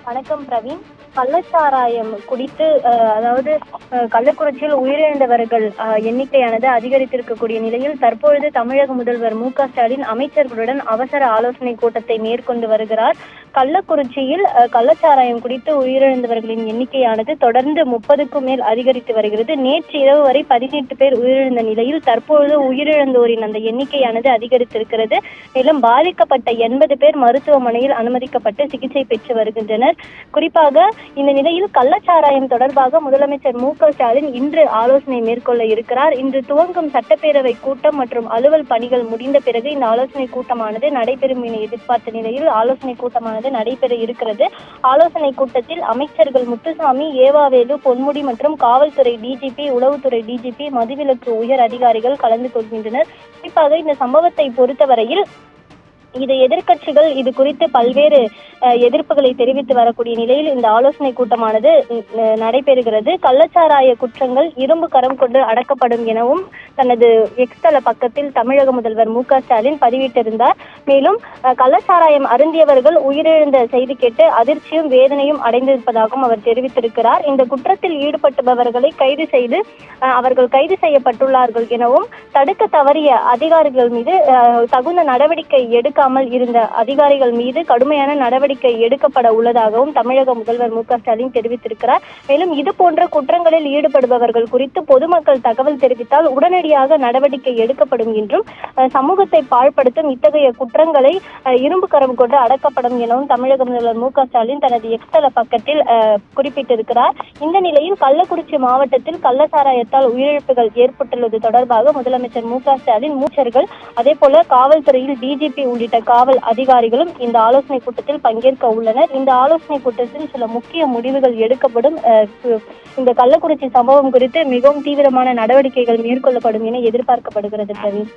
வணக்கம் பிரவீன். கள்ளச்சாராயம் குடித்து அதாவது கள்ளக்குறிச்சியில் உயிரிழந்தவர்கள் எண்ணிக்கையானது அதிகரித்திருக்கக்கூடிய நிலையில் தற்பொழுது தமிழக முதல்வர் மு.க.ஸ்டாலின் அமைச்சர்களுடன் அவசர ஆலோசனை கூட்டத்தை மேற்கொண்டு வருகிறார். கள்ளக்குறிச்சியில் கள்ளச்சாராயம் குடித்து உயிரிழந்தவர்களின் எண்ணிக்கையானது தொடர்ந்து 30க்கும் மேல் அதிகரித்து வருகிறது. நேற்று இரவு வரை 18 பேர் உயிரிழந்த நிலையில் தற்பொழுது உயிரிழந்தோரின் அந்த எண்ணிக்கையானது அதிகரித்திருக்கிறது. மேலும் பாதிக்கப்பட்ட 80 பேர் மருத்துவமனையில் அனுமதிக்கப்பட்டு சிகிச்சை பெற்று வருகின்றனர். குறிப்பாக இந்த நிலையில் கள்ளச்சாராயம் தொடர்பாக முதலமைச்சர் மு.க.ஸ்டாலின் இன்று ஆலோசனை மேற்கொள்ள இருக்கிறார். இன்று துவங்கும் சட்டப்பேரவை கூட்டம் மற்றும் அலுவல் பணிகள் முடிந்த பிறகு இந்த ஆலோசனை கூட்டமானது நடைபெறும் என எதிர்பார்த்த நிலையில் ஆலோசனை கூட்டமானது நடைபெற இருக்கிறது. ஆலோசனை கூட்டத்தில் அமைச்சர்கள் முத்துசாமி, ஏவாவேலு, பொன்முடி மற்றும் காவல்துறை டிஜிபி, உளவுத்துறை டிஜிபி, மதுவிலக்கு உயர் அதிகாரிகள் கலந்து கொள்கின்றனர். குறிப்பாக இந்த சம்பவத்தை பொறுத்தவரையில் இது எதிர்க்கட்சிகள் இது குறித்து பல்வேறு எதிர்ப்புகளை தெரிவித்து வரக்கூடிய நிலையில் இந்த ஆலோசனை கூட்டமானது நடைபெறுகிறது. கள்ளச்சாராய குற்றங்கள் இரும்பு கரம் கொண்டு அடக்கப்படும் எனவும் தனது எக்ஸ் தள பக்கத்தில் தமிழக முதல்வர் மு.க.ஸ்டாலின் பதிவிட்டிருந்தார். மேலும் கள்ளச்சாராயம் அருந்தியவர்கள் உயிரிழந்த செய்தி கேட்டு அதிர்ச்சியும் வேதனையும் அடைந்திருப்பதாகவும் அவர் தெரிவித்திருக்கிறார். இந்த குற்றத்தில் ஈடுபட்டவர்களை கைது செய்து அவர்கள் கைது செய்யப்பட்டுள்ளார்கள் எனவும் தடுக்க தவறிய அதிகாரிகள் மீது தகுந்த நடவடிக்கை எடுக்காமல் இருந்த அதிகாரிகள் மீது கடுமையான நடவடிக்கை எடுக்கப்பட உள்ளதாகவும் தமிழக முதல்வர் மு.க.ஸ்டாலின் தெரிவித்திருக்கிறார். மேலும் இது போன்ற குற்றங்களில் ஈடுபடுபவர்கள் குறித்து பொதுமக்கள் தகவல் தெரிவித்தால் உடனடியாக நடவடிக்கை எடுக்கப்படும் என்றும் சமூகத்தை பாழ்படுத்தும் இத்தகைய குற்றங்களை இரும்பு கரம் கொண்டு அடக்கப்படும் எனவும் தமிழக முதல்வர் மு.க.ஸ்டாலின் தனது எக்ஸ் தள பக்கத்தில் குறிப்பிட்டிருக்கிறார். இந்த நிலையில் கள்ளக்குறிச்சி மாவட்டத்தில் கள்ளச்சாராயத்தால் உயிரிழப்புகள் ஏற்பட்டுள்ளது தொடர்பாக முதலமைச்சர் மு.க.ஸ்டாலின் மூச்சர்கள் அதே போல காவல்துறையில் டிஜிபி உள்ளிட்ட காவல் அதிகாரிகளும் இந்த ஆலோசனை கூட்டத்தில் பங்கேற்க உள்ளனர். இந்த ஆலோசனை கூட்டத்தில் சில முக்கிய முடிவுகள் எடுக்கப்படும். இந்த கள்ளக்குறிச்சி சம்பவம் குறித்து மிகவும் தீவிரமான நடவடிக்கைகள் மேற்கொள்ளப்படும் என எதிர்பார்க்கப்படுகிறது. பிரவீன்.